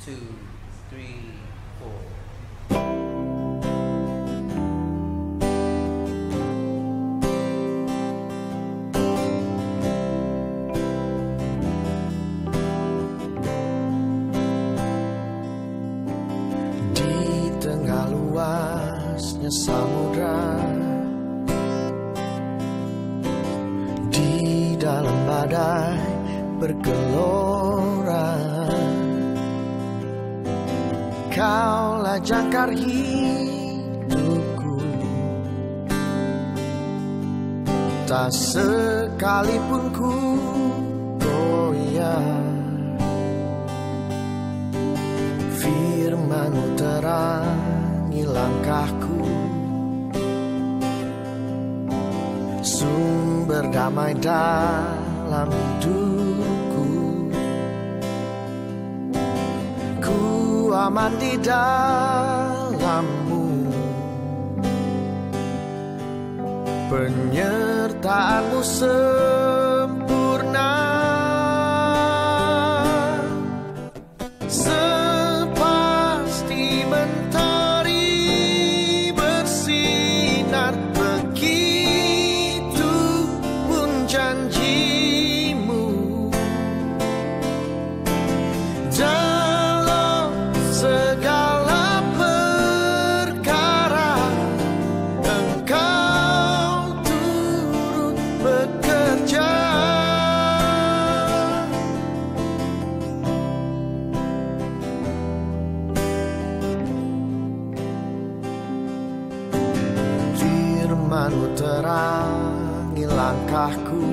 two, three, four. Di tengah luasnya samudra, di dalam badai bergelora, Kaulah jangkar hidupku, tak sekalipun ku goyah. Firman-Mu terangi langkahku, sumber damai dalam hidupku. Ku aman di dalam-Mu, penyertaan-Mu sempurna. Sepasti mentari bersinar, begitu pun janji-Mu. Dalam segala perkara Engkau turut bekerja. Firman-Mu terangi langkahku,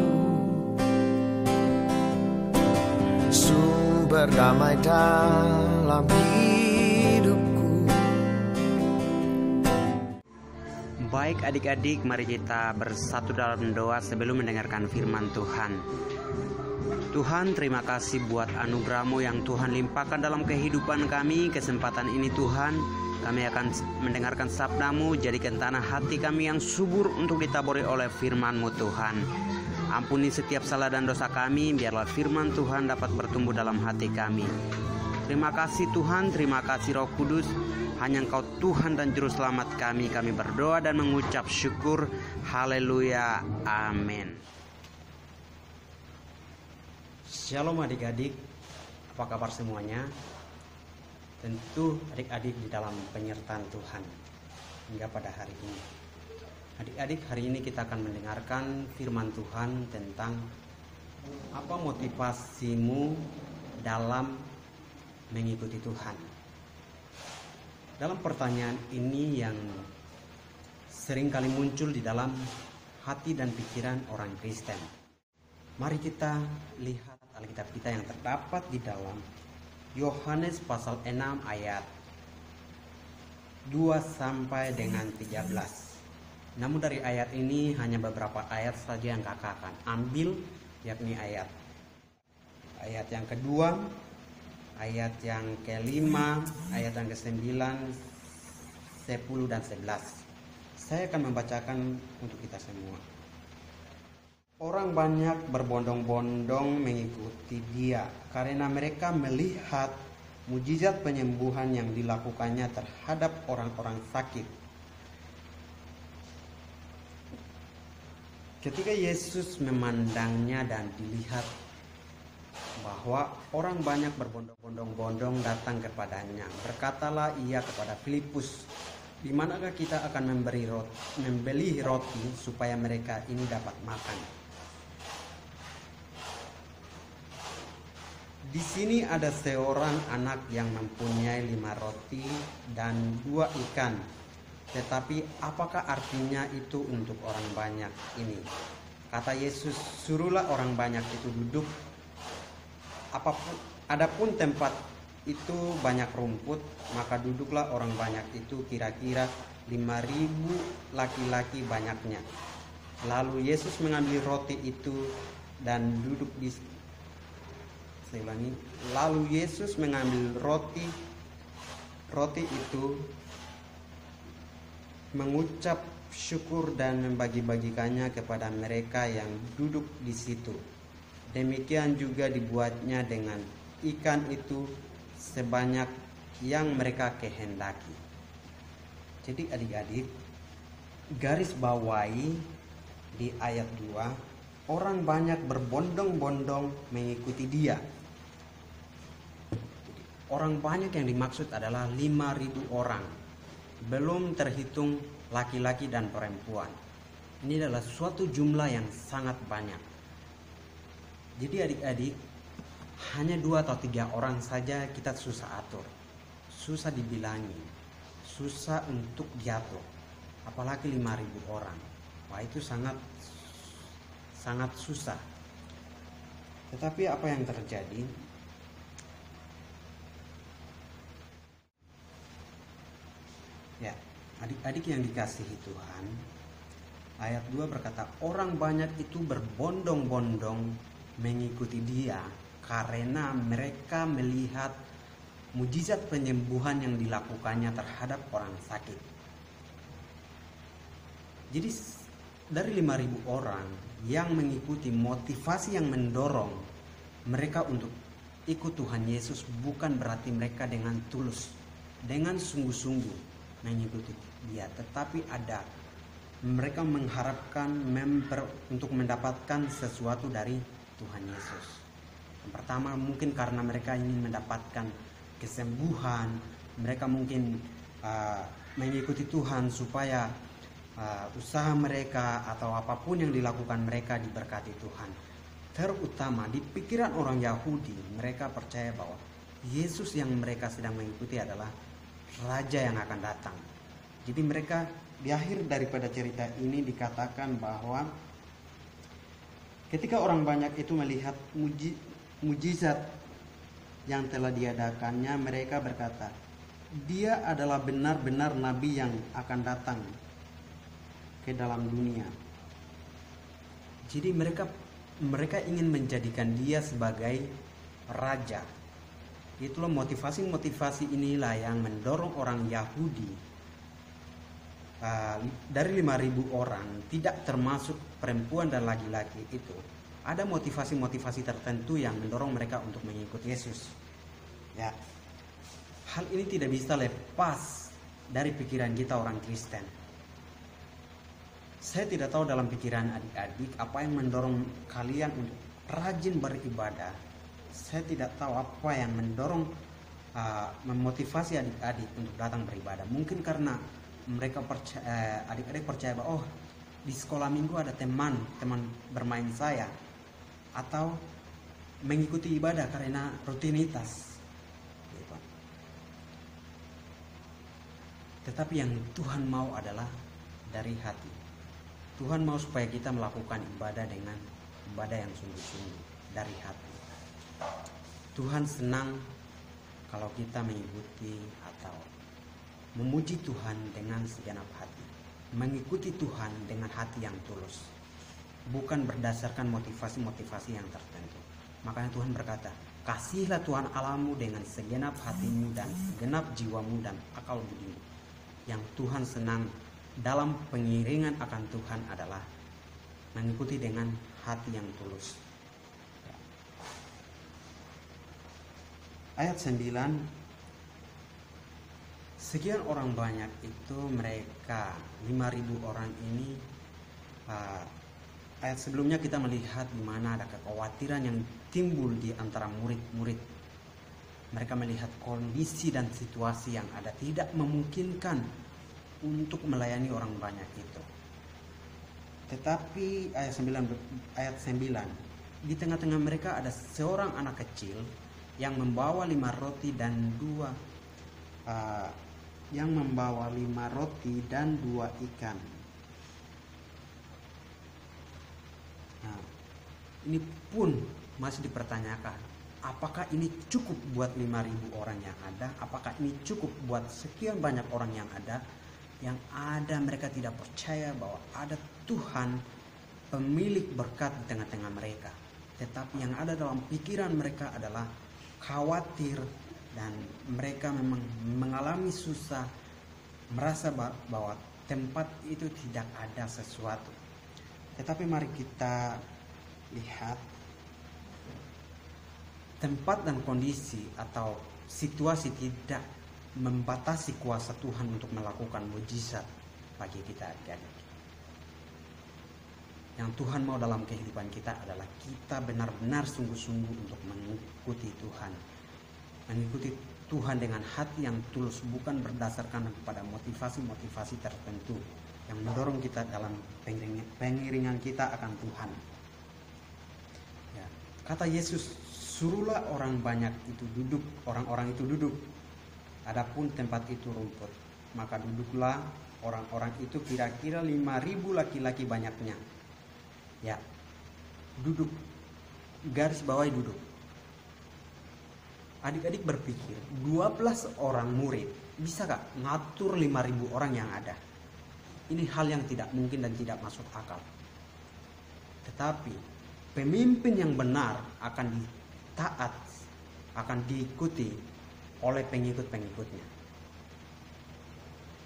sumber damai dalam hidupku. Baik adik-adik, mari kita bersatu dalam doa sebelum mendengarkan firman Tuhan. Tuhan, terima kasih buat anugerah-Mu yang Tuhan limpahkan dalam kehidupan kami. Kesempatan ini Tuhan, kami akan mendengarkan sabda-Mu. Jadikan tanah hati kami yang subur untuk ditaburi oleh firman-Mu Tuhan. Ampuni setiap salah dan dosa kami, biarlah firman Tuhan dapat bertumbuh dalam hati kami. Terima kasih Tuhan, terima kasih Roh Kudus. Hanya Engkau Tuhan dan Juru Selamat kami. Kami berdoa dan mengucap syukur. Haleluya, amin. Shalom adik-adik, apa kabar semuanya? Tentu adik-adik di dalam penyertaan Tuhan hingga pada hari ini. Adik-adik, hari ini kita akan mendengarkan firman Tuhan tentang apa motivasimu dalam mengikuti Tuhan. Dalam pertanyaan ini yang sering kali muncul di dalam hati dan pikiran orang Kristen. Mari kita lihat Alkitab kita yang terdapat di dalam Yohanes pasal 6 ayat 2 sampai dengan 13. Namun dari ayat ini hanya beberapa ayat saja yang kakak akan ambil, yakni ayat yang kedua, ayat yang kelima, ayat yang ke-9, 10 dan 11. Saya akan membacakan untuk kita semua. Orang banyak berbondong-bondong mengikuti Dia karena mereka melihat mujizat penyembuhan yang dilakukannya terhadap orang-orang sakit. Ketika Yesus memandangnya dan dilihat bahwa orang banyak berbondong-bondong datang kepadanya, berkatalah ia kepada Filipus, "Di manakah kita akan membeli roti supaya mereka ini dapat makan?" Di sini ada seorang anak yang mempunyai 5 roti dan 2 ikan. Tetapi apakah artinya itu untuk orang banyak ini? Kata Yesus, "Suruhlah orang banyak itu duduk. Adapun tempat itu banyak rumput, maka duduklah orang banyak itu, kira-kira 5.000 laki-laki banyaknya." Lalu Yesus mengambil roti itu dan duduk di Lalu Yesus mengambil roti itu, mengucap syukur dan membagi-bagikannya kepada mereka yang duduk di situ. Demikian juga dibuatnya dengan ikan itu sebanyak yang mereka kehendaki. Jadi adik-adik, garis bawahi di ayat 2, orang banyak berbondong-bondong mengikuti dia. Orang banyak yang dimaksud adalah 5.000 orang, belum terhitung laki-laki dan perempuan. Ini adalah suatu jumlah yang sangat banyak. Jadi adik-adik, hanya 2 atau 3 orang saja kita susah atur, susah dibilangi, susah untuk diatur, apalagi 5.000 orang. Wah, itu sangat susah. Tetapi apa yang terjadi? Ya, adik-adik yang dikasihi Tuhan, ayat 2 berkata, orang banyak itu berbondong-bondong mengikuti dia karena mereka melihat mujizat penyembuhan yang dilakukannya terhadap orang sakit. Jadi dari 5.000 orang yang mengikuti, motivasi yang mendorong mereka untuk ikut Tuhan Yesus bukan berarti mereka dengan tulus, dengan sungguh-sungguh mengikuti dia, tetapi ada mereka mengharapkan untuk mendapatkan sesuatu dari Tuhan Yesus. Yang pertama mungkin karena mereka ingin mendapatkan kesembuhan, mereka mungkin mengikuti Tuhan supaya usaha mereka atau apapun yang dilakukan mereka diberkati Tuhan. Terutama di pikiran orang Yahudi, mereka percaya bahwa Yesus yang mereka sedang mengikuti adalah Raja yang akan datang. Jadi mereka di akhir daripada cerita ini dikatakan bahwa ketika orang banyak itu melihat mujizat yang telah diadakannya, mereka berkata, dia adalah benar-benar nabi yang akan datang ke dalam dunia. Jadi mereka ingin menjadikan dia sebagai raja. Itulah motivasi inilah yang mendorong orang Yahudi, dari 5.000 orang, tidak termasuk perempuan dan laki-laki itu, ada motivasi-motivasi tertentu yang mendorong mereka untuk mengikut Yesus. Ya, hal ini tidak bisa lepas dari pikiran kita orang Kristen. Saya tidak tahu dalam pikiran adik-adik apa yang mendorong kalian untuk rajin beribadah. Saya tidak tahu apa yang mendorong memotivasi adik-adik untuk datang beribadah. Mungkin karena mereka adik-adik percaya bahwa di sekolah minggu ada teman bermain saya, atau mengikuti ibadah karena rutinitas. Gitu. Tetapi yang Tuhan mau adalah dari hati. Tuhan mau supaya kita melakukan ibadah dengan ibadah yang sungguh-sungguh dari hati. Tuhan senang kalau kita mengikuti atau memuji Tuhan dengan segenap hati, mengikuti Tuhan dengan hati yang tulus, bukan berdasarkan motivasi-motivasi yang tertentu. Makanya Tuhan berkata, kasihilah Tuhan Allahmu dengan segenap hatimu dan segenap jiwamu dan akal budimu. Yang Tuhan senang dalam pengiringan akan Tuhan adalah mengikuti dengan hati yang tulus. Ayat 9, sekian orang banyak itu mereka 5.000 orang ini. Ayat sebelumnya kita melihat di mana ada kekhawatiran yang timbul di antara murid-murid. Mereka melihat kondisi dan situasi yang ada tidak memungkinkan untuk melayani orang banyak itu. Tetapi ayat 9, di tengah-tengah mereka ada seorang anak kecil yang membawa 5 roti dan 2 ikan. Nah, ini pun masih dipertanyakan, apakah ini cukup buat 5.000 orang yang ada? Apakah ini cukup buat sekian banyak orang yang ada? Yang ada mereka tidak percaya bahwa ada Tuhan pemilik berkat di tengah-tengah mereka. Tetapi yang ada dalam pikiran mereka adalah khawatir, dan mereka memang mengalami susah, merasa bahwa tempat itu tidak ada sesuatu. Tetapi mari kita lihat, tempat dan kondisi atau situasi tidak membatasi kuasa Tuhan untuk melakukan mujizat bagi kita adik-adik. Yang Tuhan mau dalam kehidupan kita adalah kita benar-benar sungguh-sungguh untuk mengikuti Tuhan. Mengikuti Tuhan dengan hati yang tulus, bukan berdasarkan pada motivasi-motivasi tertentu yang mendorong kita dalam pengiringan kita akan Tuhan. Ya. Kata Yesus, suruhlah orang-orang itu duduk. Adapun tempat itu rumput, maka duduklah orang-orang itu, kira-kira 5.000 laki-laki banyaknya. Ya, duduk, garis bawahi duduk. Adik-adik berpikir 12 orang murid bisa gak ngatur 5.000 orang yang ada? Ini hal yang tidak mungkin dan tidak masuk akal. Tetapi pemimpin yang benar akan ditaat, akan diikuti oleh pengikut-pengikutnya.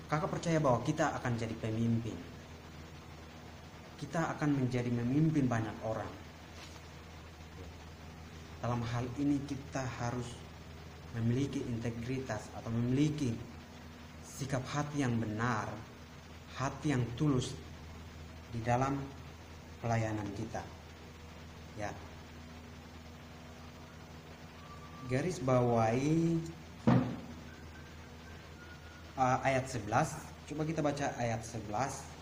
Kakak percaya bahwa kita akan jadi pemimpin. Kita akan menjadi memimpin banyak orang. Dalam hal ini kita harus memiliki integritas atau memiliki sikap hati yang benar, hati yang tulus di dalam pelayanan kita. Ya. Garis bawahi ayat 11. Coba kita baca ayat 11.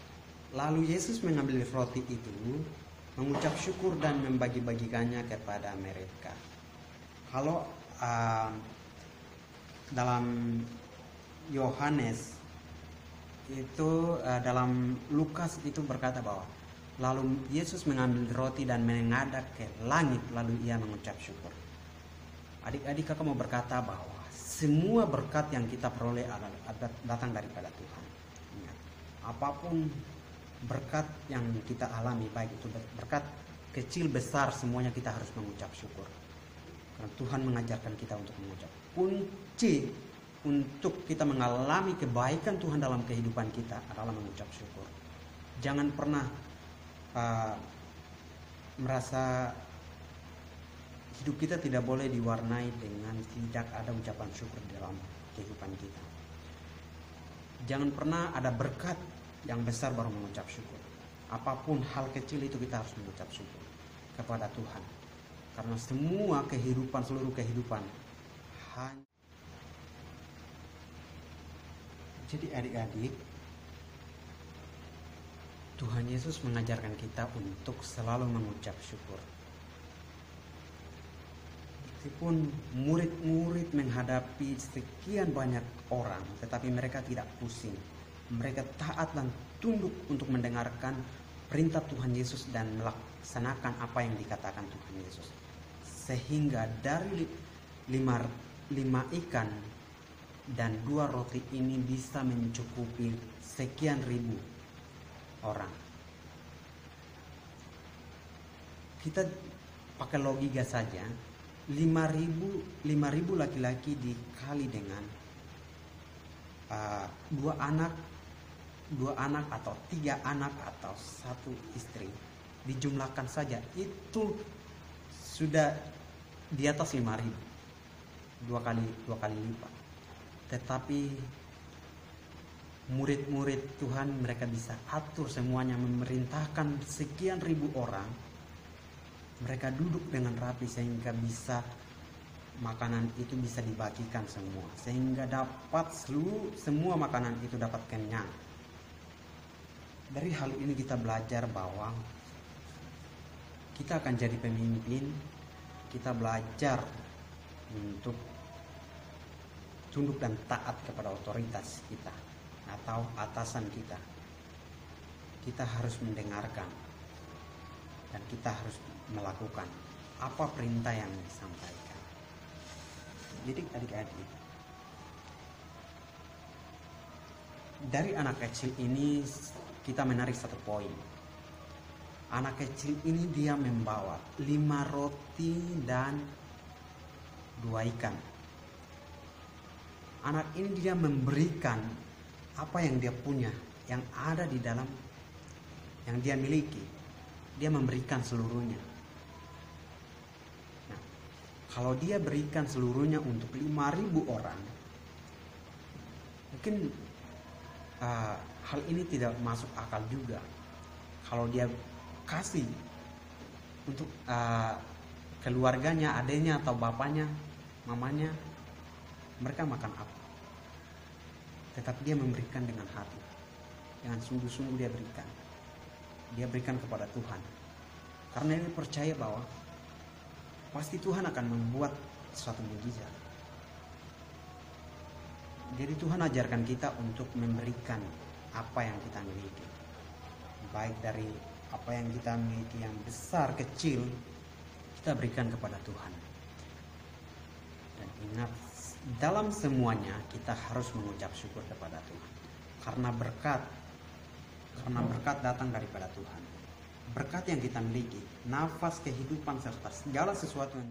Lalu Yesus mengambil roti itu, mengucap syukur dan membagi-bagikannya kepada mereka. Kalau dalam Yohanes itu, dalam Lukas itu berkata bahwa lalu Yesus mengambil roti dan menghadap ke langit, lalu ia mengucap syukur. Adik-adik, kakak mau berkata bahwa semua berkat yang kita peroleh datang daripada Tuhan. Ingat, apapun berkat yang kita alami, baik itu berkat kecil besar, semuanya kita harus mengucap syukur. Karena Tuhan mengajarkan kita untuk mengucap. Kunci untuk kita mengalami kebaikan Tuhan dalam kehidupan kita adalah mengucap syukur. Jangan pernah merasa hidup kita tidak boleh diwarnai dengan tidak ada ucapan syukur dalam kehidupan kita. Jangan pernah ada berkat yang besar baru mengucap syukur. Apapun hal kecil itu kita harus mengucap syukur kepada Tuhan. Karena semua kehidupan, seluruh kehidupan hanya. Jadi adik-adik, Tuhan Yesus mengajarkan kita untuk selalu mengucap syukur. Meskipun murid-murid menghadapi sekian banyak orang, tetapi mereka tidak pusing. Mereka taat dan tunduk untuk mendengarkan perintah Tuhan Yesus dan melaksanakan apa yang dikatakan Tuhan Yesus. Sehingga dari 5 ikan dan 2 roti ini bisa mencukupi sekian ribu orang. Kita pakai logika saja, 5.000 laki-laki dikali dengan 2 anak atau 3 anak atau 1 istri, dijumlahkan saja itu sudah di atas 5.000, 2 kali lipat. Tetapi murid-murid Tuhan, mereka bisa atur semuanya, memerintahkan sekian ribu orang. Mereka duduk dengan rapi sehingga bisa makanan itu bisa dibagikan semua, sehingga dapat semua makanan itu dapat kenyang. Dari hal ini kita belajar bahwa kita akan jadi pemimpin. Kita belajar untuk tunduk dan taat kepada otoritas kita atau atasan kita. Kita harus mendengarkan dan kita harus melakukan apa perintah yang disampaikan. Jadi adik-adik, dari anak kecil ini kita menarik satu poin. Anak kecil ini dia membawa 5 roti dan 2 ikan. Anak ini dia memberikan apa yang dia punya, yang ada di dalam, yang dia miliki. Dia memberikan seluruhnya. Nah, Kalau dia berikan seluruhnya untuk 5.000 orang, mungkin hal ini tidak masuk akal juga. Kalau dia kasih untuk keluarganya, adanya atau bapaknya, mamanya, mereka makan apa? Tetapi dia memberikan dengan hati, dengan sungguh-sungguh dia berikan. Dia berikan kepada Tuhan, karena dia percaya bahwa pasti Tuhan akan membuat suatu mukjizat. Jadi Tuhan ajarkan kita untuk memberikan apa yang kita miliki, baik dari apa yang kita miliki yang besar kecil, kita berikan kepada Tuhan. Dan ingat, dalam semuanya kita harus mengucap syukur kepada Tuhan, karena berkat datang daripada Tuhan. Berkat yang kita miliki, nafas kehidupan serta segala sesuatu yang